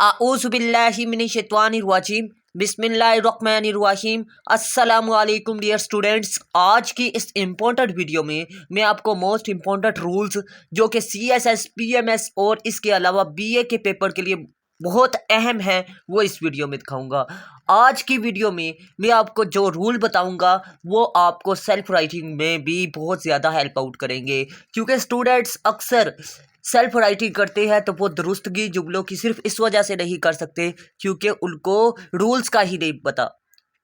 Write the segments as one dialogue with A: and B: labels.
A: आऊज़ुबिल्लाहिमिनश्शैतानिर्रजीम बिस्मिल्लाहिर्रहमानिर्रहीम। अस्सलामु अलैकुम डियर स्टूडेंट्स। आज की इस इम्पोर्टेंट वीडियो में मैं आपको मोस्ट इम्पोर्टेंट रूल्स जो कि CSS PMS और इसके अलावा BA के पेपर के लिए बहुत अहम है वो इस वीडियो में दिखाऊंगा। आज की वीडियो में मैं आपको जो रूल बताऊंगा वो आपको सेल्फ राइटिंग में भी बहुत ज़्यादा हेल्प आउट करेंगे, क्योंकि स्टूडेंट्स अक्सर सेल्फ राइटिंग करते हैं तो वो दुरुस्तगी जुमलों की सिर्फ इस वजह से नहीं कर सकते क्योंकि उनको रूल्स का ही नहीं पता,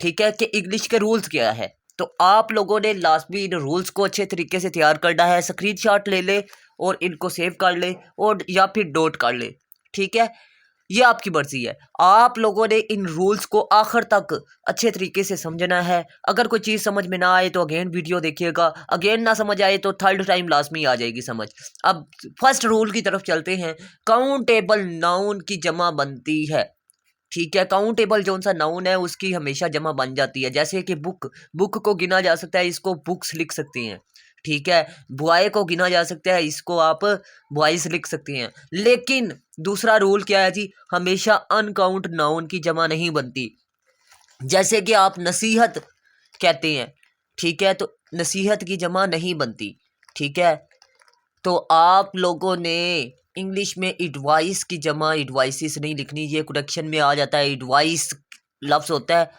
A: ठीक है, कि इंग्लिश के रूल्स क्या है। तो आप लोगों ने लाजमी इन रूल्स को अच्छे तरीके से तैयार करना है। स्क्रीनशॉट ले ले और इनको सेव कर ले और या फिर नोट कर ले, ठीक है, ये आपकी मर्जी है। आप लोगों ने इन रूल्स को आखिर तक अच्छे तरीके से समझना है। अगर कोई चीज़ समझ में ना आए तो अगेन वीडियो देखिएगा, अगेन ना समझ आए तो थर्ड टाइम लाजमी आ जाएगी समझ। अब फर्स्ट रूल की तरफ चलते हैं। काउंटेबल नाउन की जमा बनती है, ठीक है। काउंटेबल जो सा नाउन है उसकी हमेशा जमा बन जाती है। जैसे कि बुक, बुक को गिना जा सकता है, इसको बुक्स लिख सकते हैं, ठीक है। बॉय को गिना जा सकता है, इसको आप बॉयज लिख सकते हैं। लेकिन दूसरा रूल क्या है जी, हमेशा अनकाउंट नाउन की जमा नहीं बनती। जैसे कि आप नसीहत कहते हैं, ठीक है, तो नसीहत की जमा नहीं बनती, ठीक है। तो आप लोगों ने इंग्लिश में एडवाइस की जमा एडवाइसिस नहीं लिखनी, ये करेक्शन में आ जाता है। एडवाइस लफ्ज़ होता है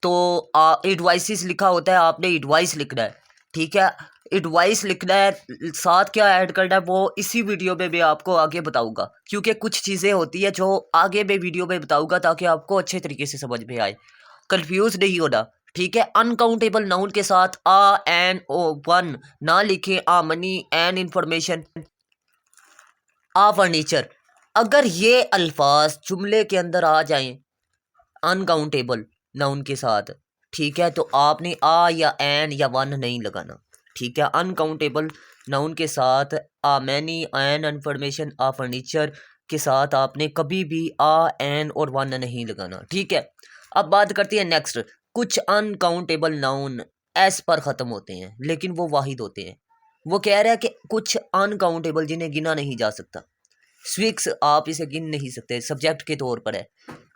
A: तो एडवाइसिस लिखा होता है, आपने एडवाइस लिखना है, ठीक है। एडवाइस लिखना है, साथ क्या ऐड करना है वो इसी वीडियो में मैं आपको आगे बताऊंगा, क्योंकि कुछ चीज़ें होती है जो आगे मैं वीडियो में बताऊंगा ताकि आपको अच्छे तरीके से समझ में आए, कंफ्यूज नहीं होना, ठीक है। अनकाउंटेबल नाउन के साथ एन ओ वन ना लिखें। Money, an information, furniture. अगर ये अल्फाज जुमले के अंदर आ जाएं अनकाउंटेबल नाउन के साथ, ठीक है, तो आपने या एन या वन नहीं लगाना, ठीक है। अनकाउंटेबल नाउन के साथ मैनी, एन इन्फॉर्मेशन, फर्नीचर के साथ आपने कभी भी एन और वन नहीं लगाना, ठीक है। अब बात करते हैं नेक्स्ट। कुछ अनकाउंटेबल नाउन एस पर ख़त्म होते हैं लेकिन वो वाहिद होते हैं। वो कह रहा है कि कुछ अनकाउंटेबल जिन्हें गिना नहीं जा सकता। स्विक्स आप इसे गिन नहीं सकते, सब्जेक्ट के तौर पर है।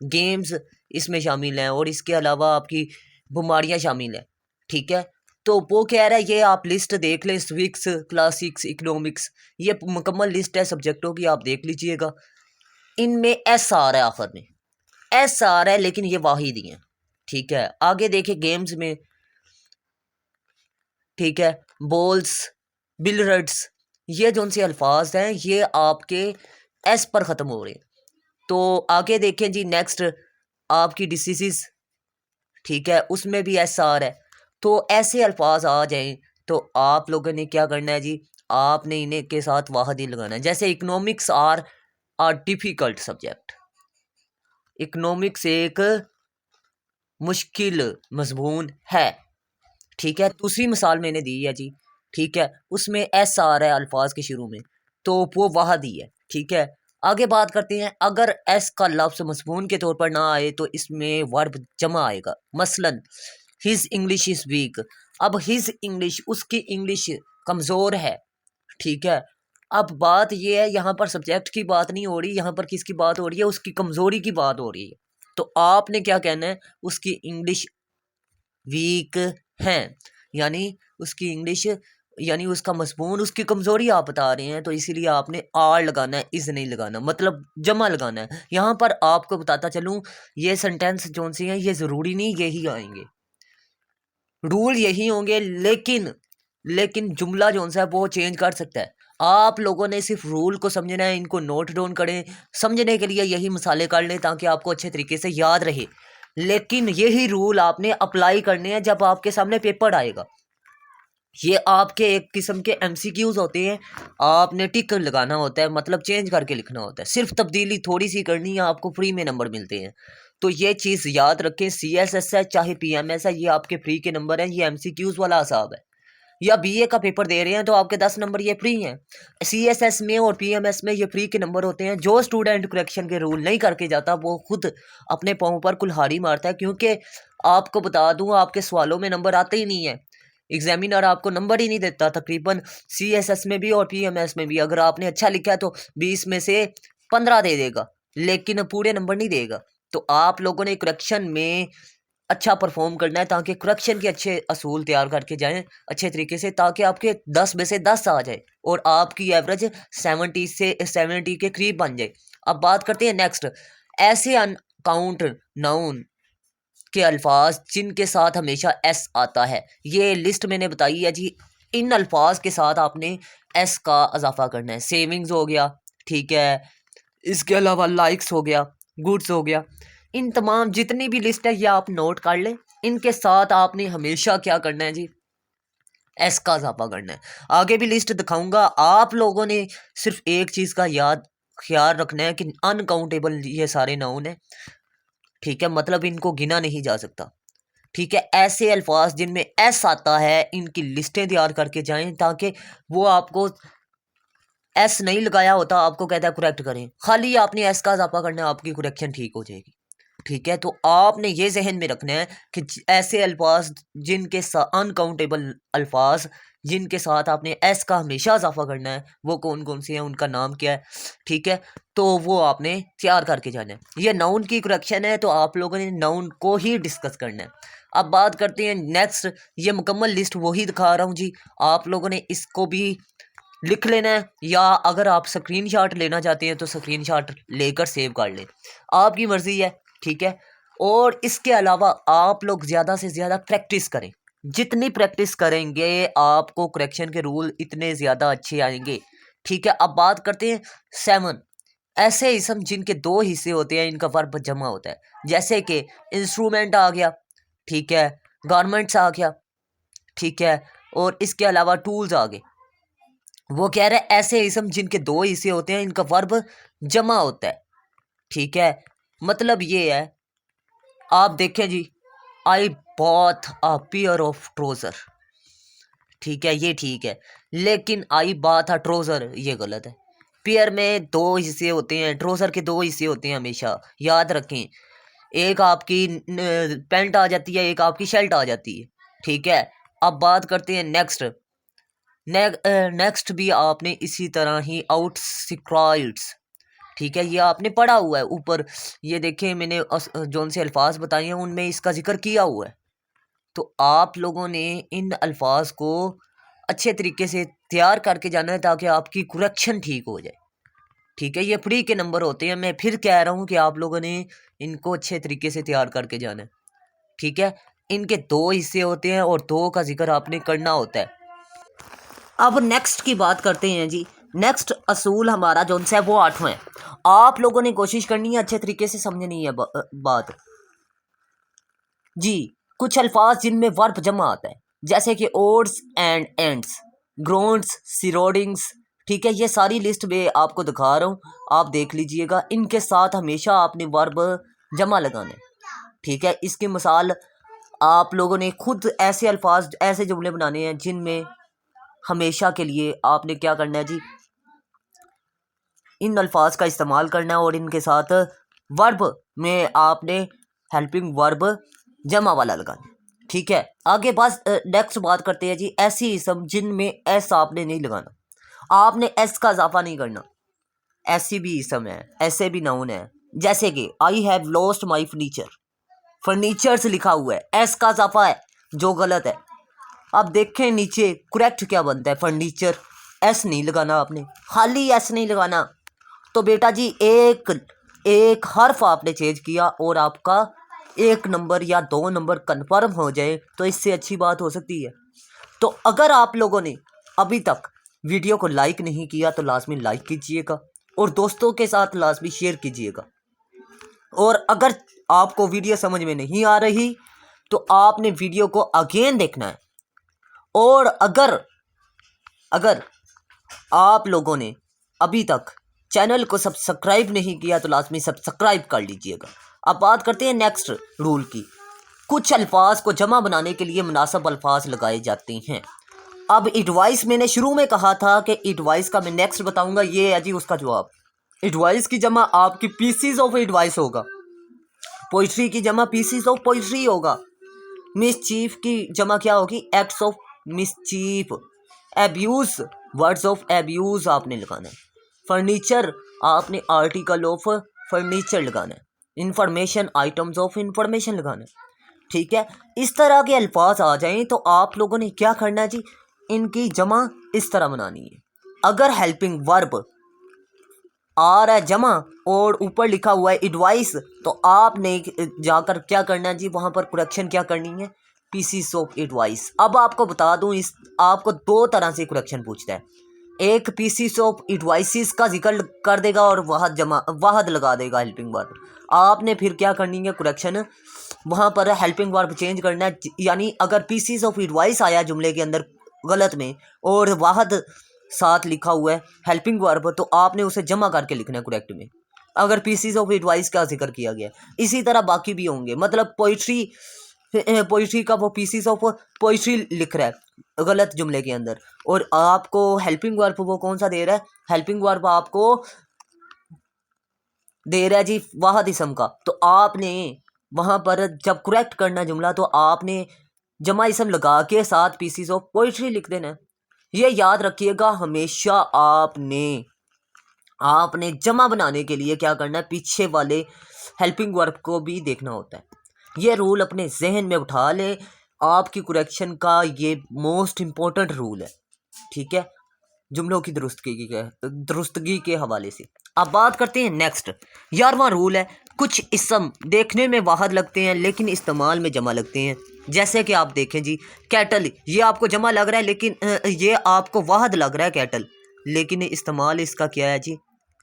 A: गेम्स इसमें शामिल हैं और इसके अलावा आपकी बीमारियां शामिल हैं, ठीक है। तो वो कह रहा है ये आप लिस्ट देख लें, स्विक्स, क्लासिक्स, इकोनॉमिक्स, ये मुकम्मल लिस्ट है सब्जेक्टों की, आप देख लीजिएगा। इनमें एस आ रहा है, आखिर में एस आ रहा है लेकिन ये वाहिद ही हैं, ठीक है। आगे देखें गेम्स में, ठीक है, बॉल्स, बिलर्ड्स, ये जो से अल्फाज हैं ये आपके एस पर ख़त्म हो रहे हैं। तो आगे देखें जी, नेक्स्ट आपकी डिसीज़, ठीक है, उसमें भी एस आ रहा है। तो ऐसे अल्फाज आ जाएं तो आप लोगों ने क्या करना है जी, आपने इन्हें के साथ वाहद ही लगाना है। जैसे economics are difficult subject, economics एक मुश्किल मजमून है, ठीक है। दूसरी मिसाल मैंने दी है जी, ठीक है, उसमें एस आ रहा है अल्फाज के शुरू में तो वो वाहद ही है, ठीक है। आगे बात करते हैं, अगर एस का लफ्ज़ मज़मून के तौर पर ना आए तो इसमें वर्ब जमा आएगा। मसलन हिज इंग्लिश इज़ वीक। अब हिज इंग्लिश, उसकी इंग्लिश कमज़ोर है, ठीक है। अब बात यह है, यहाँ पर सब्जेक्ट की बात नहीं हो रही, यहाँ पर किसकी बात हो रही है, उसकी कमज़ोरी की बात हो रही है। तो आपने क्या कहना है, उसकी इंग्लिश वीक है, यानी उसकी इंग्लिश, यानी उसका मज़मून, उसकी कमज़ोरी आप बता रहे हैं, तो इसीलिए आपने आर लगाना है, इज़ नहीं लगाना, मतलब जमा लगाना है। यहाँ पर आपको बताता चलूँ, ये सेंटेंस जोन सी हैं ये ज़रूरी नहीं यही आएंगे, रूल यही होंगे, लेकिन जुमला जोन सा है वो चेंज कर सकता है। आप लोगों ने सिर्फ रूल को समझना है, इनको नोट डाउन करें, समझने के लिए यही मसाले कर लें ताकि आपको अच्छे तरीके से याद रहे। लेकिन यही रूल आपने अप्लाई करने हैं जब आपके सामने पेपर आएगा। ये आपके एक किस्म के MCQs होते हैं, आपने टिक लगाना होता है, मतलब चेंज करके लिखना होता है, सिर्फ तब्दीली थोड़ी सी करनी है, आपको फ्री में नंबर मिलते हैं। तो ये चीज़ याद रखें, CSS है चाहे PMS है, ये आपके फ्री के नंबर हैं, ये MCQs वाला हिसाब है। या BA का पेपर दे रहे हैं तो आपके 10 नंबर ये फ्री हैं। CSS में और PMS में ये फ्री के नंबर होते हैं। जो स्टूडेंट करेक्शन के रूल नहीं करके जाता वो खुद अपने पाँव पर कुल्हाड़ी मारता है, क्योंकि आपको बता दूं आपके सवालों में नंबर आते ही नहीं है, एग्जामिनर आपको नंबर ही नहीं देता। तकरीबन CSS में भी और PMS में भी अगर आपने अच्छा लिखा है तो 20 में से 15 दे देगा, लेकिन पूरे नंबर नहीं देगा। तो आप लोगों ने करेक्शन में अच्छा परफॉर्म करना है, ताकि करेक्शन के अच्छे असूल तैयार करके जाएं अच्छे तरीके से, ताकि आपके 10 में से 10 आ जाए और आपकी एवरेज 70 के करीब बन जाए। अब बात करते हैं नेक्स्ट, ऐसे अनकाउंट नाउन के अल्फाज जिनके साथ हमेशा एस आता है। ये लिस्ट मैंने बताई है जी। इन अल्फाज के साथ आपने एस का इजाफा करना है। सेविंग्स हो गया, ठीक है, इसके अलावा लाइक्स हो गया, गुड्स हो गया, इन तमाम जितनी भी लिस्ट है ये आप नोट कर लें। इनके साथ आपने हमेशा क्या करना है जी, एस का इजाफा करना है। आगे भी लिस्ट दिखाऊंगा, आप लोगों ने सिर्फ एक चीज़ का ख्याल रखना है कि अनकाउंटेबल ये सारे नाउन है, ठीक है, मतलब इनको गिना नहीं जा सकता, ठीक है। ऐसे अल्फाज जिनमें एस आता है इनकी लिस्टें तैयार करके जाएं, ताकि वो आपको एस नहीं लगाया होता आपको कहता है करेक्ट करें, खाली आपने एस का इजाफा करना है, आपकी करेक्शन ठीक हो जाएगी, ठीक है। तो आपने ये जहन में रखना है कि ऐसे अल्फाज जिनके अनकाउंटेबल अल्फाज जिनके साथ आपने एस का हमेशा इजाफा करना है, वो कौन कौन से हैं, उनका नाम क्या है, ठीक है। तो वो आपने तैयार करके जाना है। ये नाउन की करेक्शन है, तो आप लोगों ने नाउन को ही डिस्कस करना है। अब बात करते हैं नेक्स्ट, ये मुकम्मल लिस्ट वही दिखा रहा हूँ जी, आप लोगों ने इसको भी लिख लेना है, या अगर आप स्क्रीनशॉट लेना चाहते हैं तो स्क्रीनशॉट लेकर सेव कर लें, आपकी मर्ज़ी है, ठीक है। और इसके अलावा आप लोग ज़्यादा से ज़्यादा प्रैक्टिस करें, जितनी प्रैक्टिस करेंगे आपको करेक्शन के रूल इतने ज़्यादा अच्छे आएंगे, ठीक है। अब बात करते हैं 7 ऐसे इसम जिनके 2 हिस्से होते हैं, इनका वर्ब जमा होता है, जैसे कि इंस्ट्रूमेंट आ गया, ठीक है, गारमेंट्स आ गया, ठीक है, और इसके अलावा टूल्स आ गए। वो कह रहे हैं ऐसे इसम जिनके 2 हिस्से होते हैं, इनका वर्ब जमा होता है, ठीक है। मतलब ये है, आप देखें जी, I bought a pair of trouser, ठीक है, ये ठीक है, लेकिन आई बाथ अ ट्रोज़र ये गलत है। पेयर में 2 हिस्से होते हैं, ट्रोज़र के 2 हिस्से होते हैं, हमेशा याद रखें। एक आपकी पैंट आ जाती है, एक आपकी शर्ट आ जाती है, ठीक है। अब बात करते हैं नेक्स्ट, नेक्स्ट भी आपने इसी तरह ही आउटस्क्राइड्स, ठीक है, ये आपने पढ़ा हुआ है ऊपर, ये देखें मैंने जौन से अल्फाज बताए हैं उनमें इसका जिक्र किया हुआ है। तो आप लोगों ने इन अल्फाज को अच्छे तरीके से तैयार करके जाना है, ताकि आपकी करेक्शन ठीक हो जाए, ठीक है। ये प्री के नंबर होते हैं, मैं फिर कह रहा हूँ कि आप लोगों ने इनको अच्छे तरीके से तैयार करके जाना है, ठीक है। इनके 2 हिस्से होते हैं और 2 का जिक्र आपने करना होता है। अब नेक्स्ट की बात करते हैं जी। नेक्स्ट असूल हमारा जो है वो 8वां है। आप लोगों ने कोशिश करनी है अच्छे तरीके से समझनी है बात जी। कुछ अल्फाज जिनमें वर्ब जमा आता है, जैसे कि ओड्स एंड एंड्स, ग्रोन्स, सिरोडिंग्स, ठीक है, ये सारी लिस्ट में आपको दिखा रहा हूँ, आप देख लीजिएगा। इनके साथ हमेशा आपने वर्ब जमा लगाना है, ठीक है। इसकी मिसाल आप लोगों ने खुद ऐसे अल्फाज ऐसे जुमले बनाने हैं जिनमें हमेशा के लिए आपने क्या करना है जी, इन अल्फाज का इस्तेमाल करना है, और इनके साथ वर्ब में आपने हेल्पिंग वर्ब जमा वाला लगाना, ठीक है। आगे बस नेक्स्ट बात करते हैं जी, ऐसी इसम जिनमें एस आपने नहीं लगाना, आपने एस का इजाफा नहीं करना। ऐसी भी इसम है, ऐसे भी नाउन है, जैसे कि I have lost my furniture, furniture से लिखा हुआ है, एस का इजाफा है जो गलत है। अब देखें नीचे करेक्ट क्या बनता है, फर्नीचर, एस नहीं लगाना आपने, खाली एस नहीं लगाना। तो बेटा जी एक हर्फ आपने चेंज किया और आपका 1 नंबर या 2 नंबर कन्फर्म हो जाए, तो इससे अच्छी बात हो सकती है। तो अगर आप लोगों ने अभी तक वीडियो को लाइक नहीं किया तो लाजमी लाइक कीजिएगा, और दोस्तों के साथ लाजमी शेयर कीजिएगा। और अगर आपको वीडियो समझ में नहीं आ रही तो आपने वीडियो को अगेन देखना है। और अगर आप लोगों ने अभी तक चैनल को सब्सक्राइब नहीं किया तो लाजमी सब्सक्राइब कर लीजिएगा। अब बात करते हैं नेक्स्ट रूल की। कुछ अल्फाज को जमा बनाने के लिए मुनासिब अल्फाज लगाए जाते हैं। अब एडवाइस मैंने शुरू में कहा था कि एडवाइस का मैं नेक्स्ट बताऊंगा, ये है जी उसका जवाब। एडवाइस की जमा आपकी पीसीज ऑफ एडवाइस होगा, पोइट्री की जमा पीसीज ऑफ पोइट्री होगा, मिसचीफ की जमा क्या होगी, acts of mischief, abuse words of abuse आपने लगाना है, फर्नीचर आपने आर्टिकल ऑफ फर्नीचर लगाना है, इंफॉर्मेशन, आइटम्स ऑफ इंफॉर्मेशन लगाना है। ठीक है, इस तरह के अल्फाज आ जाएं तो आप लोगों ने क्या करना है जी, इनकी जमा इस तरह बनानी है। अगर हेल्पिंग वर्ब आ रहा है जमा और ऊपर लिखा हुआ है एडवाइस, तो आपने जाकर क्या करना है जी, वहाँ पर करेक्शन क्या करनी है, पीसीस ऑफ एडवाइस। अब आपको बता दूँ, इस आपको दो तरह से करेक्शन पूछता है। एक पीसीस ऑफ एडवाइसिस का जिक्र कर देगा और वाहद लगा देगा हेल्पिंग वर्ब। आपने फिर क्या करनी है करेक्शन, वहाँ पर हेल्पिंग वर्ब चेंज करना है। यानी अगर पीसीस ऑफ एडवाइस आया जुमले के अंदर गलत में और वाहद साथ लिखा हुआ है हेल्पिंग वर्ब, तो आपने उसे जमा करके लिखना है करेक्ट में, अगर पीसीस ऑफ एडवाइस का जिक्र किया गया। इसी तरह बाकी भी होंगे, मतलब पोइट्री का वो पीसीस ऑफ पोइट्री लिख रहा है गलत जुमले के अंदर, और आपको हेल्पिंग वर्ब वो कौन सा दे रहा है, हेल्पिंग वर्ब आपको दे रहा है जी वाहद इसम का। तो आपने वहाँ पर जब करेक्ट करना जुमला, तो आपने जमा इसम लगा के साथ पीसीस ऑफ पोइट्री लिख देना है। ये याद रखिएगा हमेशा, आपने जमा बनाने के लिए क्या करना है, पीछे वाले हेल्पिंग वर्ब को भी देखना होता है। ये रूल अपने जहन में उठा ले, आपकी करेक्शन का ये मोस्ट इम्पोर्टेंट रूल है। ठीक है, जुमलों की दुरुस्तगी के हवाले से। अब बात करते हैं नेक्स्ट 11वां रूल है, कुछ इसम देखने में वाहद लगते हैं लेकिन इस्तेमाल में जमा लगते हैं। जैसे कि आप देखें जी, कैटल, ये आपको जमा लग रहा है लेकिन ये आपको वाहद लग रहा है कैटल, लेकिन इस्तेमाल इसका क्या है जी,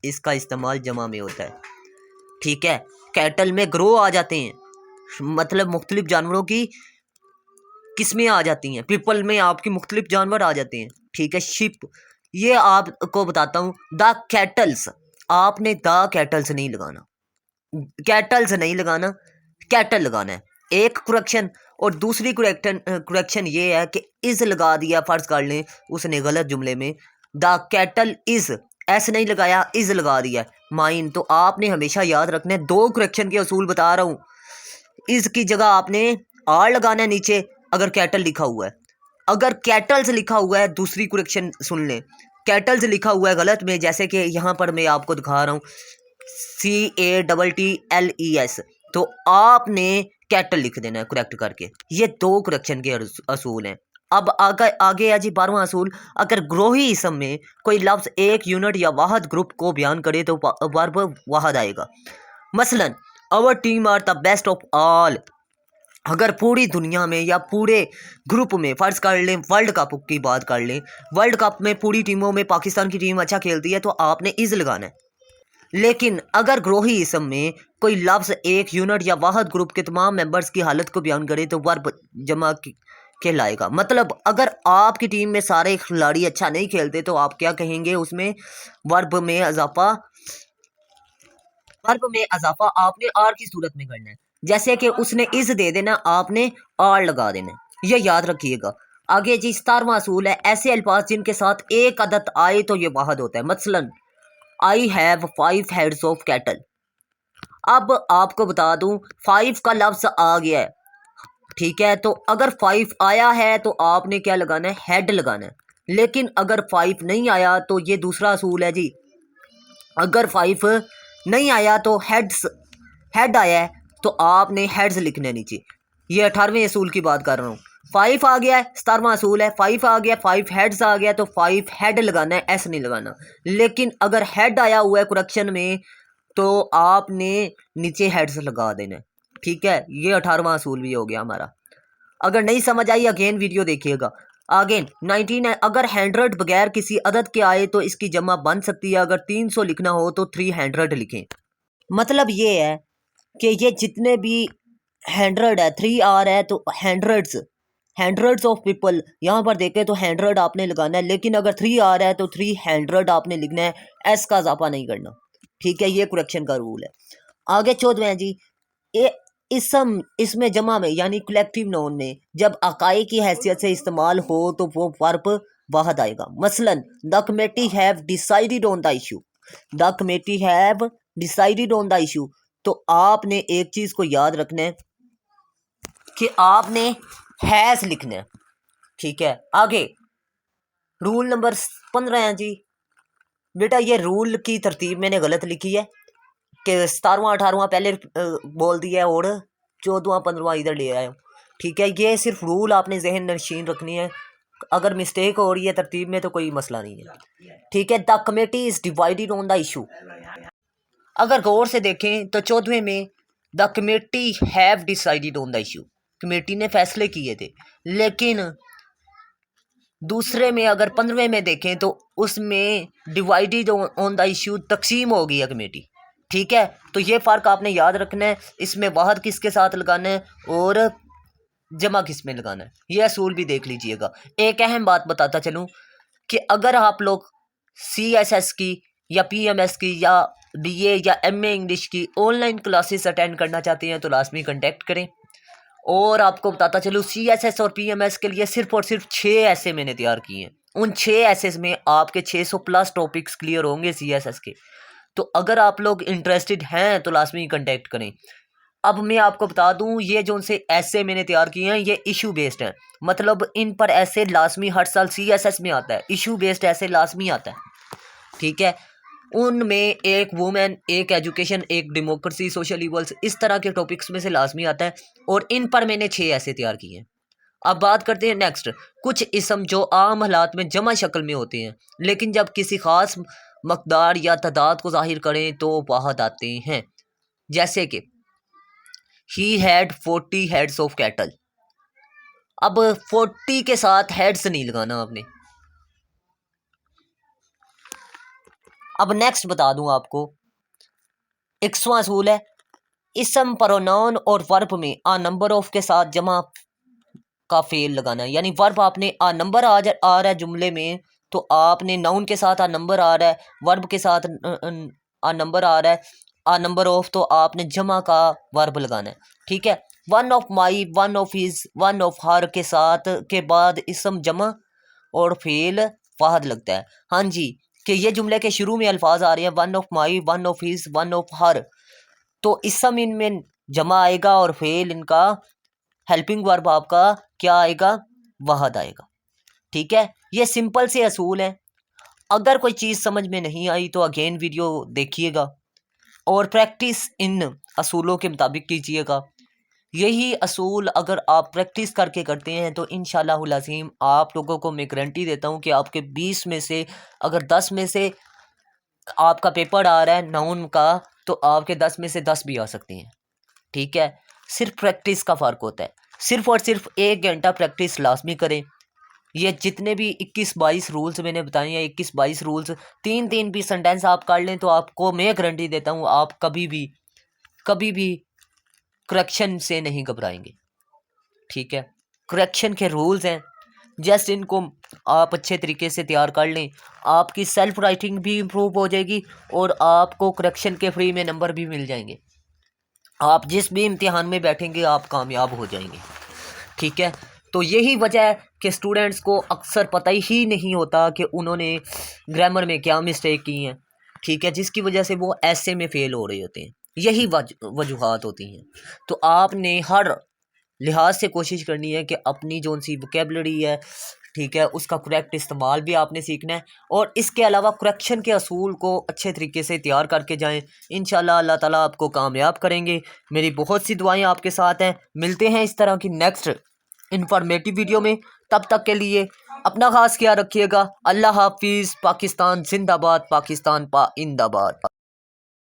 A: इसका इस्तेमाल जमा में होता है। ठीक है, कैटल में ग्रो आ जाते हैं, मतलब मुख्तलिफ जानवरों की किस्में आ जाती हैं। पीपल में आपकी मुख्तलिफ जानवर आ जाते हैं। ठीक है, शिप, ये आपको बताता हूँ, द कैटल्स, आपने द कैटल्स नहीं लगाना, कैटल्स नहीं लगाना, कैटल लगाना है। एक करेक्शन, और दूसरी करेक्शन ये है कि इज लगा दिया, फर्ज कर लें उसने गलत जुमले में द कैटल इज, ऐसे नहीं लगाया, इज लगा दिया माइन। तो आपने हमेशा याद रखना है, दो करेक्शन के असूल बता रहा हूँ। इज की जगह आपने आर लगाना है नीचे अगर कैटल लिखा हुआ है। अगर कैटल्स लिखा हुआ है, दूसरी करेक्शन सुन लें, कैटल्स लिखा हुआ है गलत में, जैसे कि यहाँ पर मैं आपको दिखा रहा हूँ CATTLES, तो आपने कैटल लिख देना है करेक्ट करके। ये दो करेक्शन के असूल हैं। अब आगे है जी 12वां असूल, अगर ग्रोही इसम में कोई लफ्ज़ एक यूनिट या वाहद ग्रुप को बयान करे तो वर्ब वाहद आएगा। मसलन our team are the best of all, अगर पूरी दुनिया में या पूरे ग्रुप में, फ़र्ज़ कर लें वर्ल्ड कप की बात कर लें, वर्ल्ड कप में पूरी टीमों में पाकिस्तान की टीम अच्छा खेलती है, तो आपने इज़ लगाना है। लेकिन अगर ग्रोही इसम में कोई लफ्ज़ एक यूनिट या वाहद ग्रुप के तमाम मेंबर्स की हालत को बयान करे तो वर्ब जमा कहलाएगा। मतलब अगर आपकी टीम में सारे खिलाड़ी अच्छा नहीं खेलते तो आप क्या कहेंगे, उसमें वर्ब में इजाफा आपने आर की सूरत में करना है। जैसे कि उसने इस दे देना, आपने आर लगा देना, ये याद रखिएगा। आगे जी 17वां असूल है, ऐसे अल्फाज जिनके साथ एक अदद आए तो ये वाहद होता है। मसलन I have 5 heads of cattle. अब आपको बता दूं 5 का लफ्ज़ आ गया है, ठीक है, तो अगर 5 आया है तो आपने क्या लगाना है, हेड लगाना है। लेकिन अगर 5 नहीं आया तो ये दूसरा असूल है जी, अगर 5 नहीं आया तो हेड आया है तो आपने हेड्स लिखने नीचे। ये 18वें असूल की बात कर रहा हूँ। 5 आ गया है, 17वां असूल है, 5 आ गया, 5 हेड्स आ गया, तो 5 हेड लगाना है, एस नहीं लगाना। लेकिन अगर हेड आया हुआ है करेक्शन में तो आपने नीचे हेड्स लगा देना है। ठीक है, ये 18वां असूल भी हो गया हमारा। अगर नहीं समझ आई अगेन वीडियो देखिएगा। आगे 19 है, अगर 100 बगैर किसी अदद के आए तो इसकी जमा बन सकती है। अगर 300 लिखना हो तो 300 लिखें। मतलब ये है कि ये जितने भी 100 है, 3R है, तो हंड्रेड्स ऑफ पीपल, यहाँ पर देखें तो 100 आपने लगाना है, लेकिन अगर 3R है तो 300 आपने लिखना है, एस का इजाफा नहीं करना। ठीक है, ये करेक्शन का रूल है। आगे 14 है जी, इसमें जमा में यानी कलेक्टिव नाउन में जब अकाई की हैसियत से इस्तेमाल हो तो वो वर्ब वाहद आएगा। मसलन the committee have decided on the issue, the committee have decided on the issue, तो आपने एक चीज़ को याद रखना है कि आपने हैज़ लिखना है। ठीक है, आगे रूल नंबर 15 है जी। बेटा ये रूल की तरतीब मैंने गलत लिखी है, कि 17वां 18वां पहले बोल दिया और 14वां 15वां इधर ले आया हूँ। ठीक है, ये सिर्फ रूल आपने जहन नशीन रखनी है। अगर मिस्टेक हो रही है तरतीब में तो कोई मसला नहीं है। ठीक है, the committee is divided on the issue. अगर गौर से देखें तो 14वें में the committee have decided on the issue, committee ने फैसले किए थे। लेकिन दूसरे में अगर 15वें में देखें तो उसमें डिवाइडेड ऑन द इशू, तकसीम हो गई है कमेटी। ठीक है, तो ये फ़र्क आपने याद रखना है। इसमें वाहद किसके साथ लगाना है और जमा किस में लगाना है, ये असूल भी देख लीजिएगा। एक अहम बात बताता चलूँ कि अगर आप लोग CSS की या PMS की या DA या MA इंग्लिश की ऑनलाइन क्लासेस अटेंड करना चाहते हैं तो लाजमी कॉन्टैक्ट करें। और आपको बताता चलूँ CSS और PMS के लिए सिर्फ और सिर्फ 6 ऐसे मैंने तैयार किए हैं। उन 6 ऐसे में आपके 600 प्लस टॉपिक्स क्लियर होंगे CSS के। तो अगर आप लोग इंटरेस्टेड हैं तो लाजमी कॉन्टैक्ट करें। अब मैं आपको बता दूं, ये जो उनसे ऐसे मैंने तैयार किए हैं ये इशू बेस्ड हैं, मतलब इन पर ऐसे लाजमी हर साल CSS में आता है, इशू बेस्ड ऐसे लाजमी आता है। ठीक है, उनमें एक वुमेन, एक एजुकेशन, एक डेमोक्रेसी, सोशल इवल्स, इस तरह के टॉपिक्स में से लाजमी आता है और इन पर मैंने 6 ऐसे तैयार किए हैं। अब बात करते हैं नेक्स्ट, कुछ इसम जो आम हालात में जमा शक्ल में होते हैं लेकिन जब किसी ख़ास मकदार या तादाद को जाहिर करें तो वाहद आते हैं। जैसे कि he had 40 heads of cattle. अब 40 के साथ हेड्स नहीं लगाना आपने। अब नेक्स्ट बता दूं आपको, 100वां असूल है, इसम प्रोनाउन और वर्ब में आ नंबर ऑफ के साथ जमा का फेल लगाना है। यानी वर्ब आपने आ नंबर आ रहा है जुमले में तो आपने नाउन के साथ आ नंबर आ रहा है, वर्ब के साथ आ नंबर आ रहा है, आ नंबर ऑफ तो आपने जमा का वर्ब लगाना है। ठीक है, one of my, one of his, one of her के साथ के बाद इसम जमा और फेल वाहद लगता है। हाँ जी, कि ये जुमले के शुरू में अल्फाज आ रहे हैं one of my, one of his, one of her, तो इसम इनमें जमा आएगा और फेल इनका हेल्पिंग वर्ब आपका क्या आएगा, वाहद आएगा। ठीक है, ये सिंपल से असूल हैं। अगर कोई चीज़ समझ में नहीं आई तो अगेन वीडियो देखिएगा और प्रैक्टिस इन असूलों के मुताबिक कीजिएगा। यही असूल अगर आप प्रैक्टिस करके करते हैं तो इंशाअल्लाहुल अज़ीम आप लोगों को मैं गारंटी देता हूँ कि आपके 20 में से अगर 10 में से आपका पेपर आ रहा है नाउन का तो आपके 10 में से 10 भी आ सकते हैं। ठीक है, सिर्फ प्रैक्टिस का फ़र्क होता है। सिर्फ और सिर्फ 1 घंटा प्रैक्टिस लाजमी करें। ये जितने भी 21-22 रूल्स मैंने बताए हैं, 21-22 रूल्स 3-3 भी सेंटेंस आप कर लें तो आपको मैं गारंटी देता हूँ आप कभी भी करेक्शन से नहीं घबराएंगे। ठीक है, करेक्शन के रूल्स हैं, जस्ट इनको आप अच्छे तरीके से तैयार कर लें, आपकी सेल्फ राइटिंग भी इम्प्रूव हो जाएगी और आपको करेक्शन के फ्री में नंबर भी मिल जाएंगे। आप जिस भी इम्तिहान में बैठेंगे आप कामयाब हो जाएंगे। ठीक है, तो यही वजह है कि स्टूडेंट्स को अक्सर पता ही नहीं होता कि उन्होंने ग्रामर में क्या मिस्टेक की हैं। ठीक है, जिसकी वजह से वो ऐसे में फ़ेल हो रहे होते हैं। यही वजूहात होती हैं। तो आपने हर लिहाज से कोशिश करनी है कि अपनी जो सी वोकेबलरी है, ठीक है, उसका करेक्ट इस्तेमाल भी आपने सीखना है और इसके अलावा करेक्शन के असूल को अच्छे तरीके से तैयार करके जाएं। इंशाल्लाह अल्लाह ताला आपको कामयाब करेंगे। मेरी बहुत सी दुआएं आपके साथ हैं। मिलते हैं इस तरह की नेक्स्ट इंफॉर्मेटिव वीडियो में। तब तक के लिए अपना खास ख्याल रखिएगा। अल्लाह हाफिज़। पाकिस्तान जिंदाबाद, पाकिस्तान पाइंदाबाद।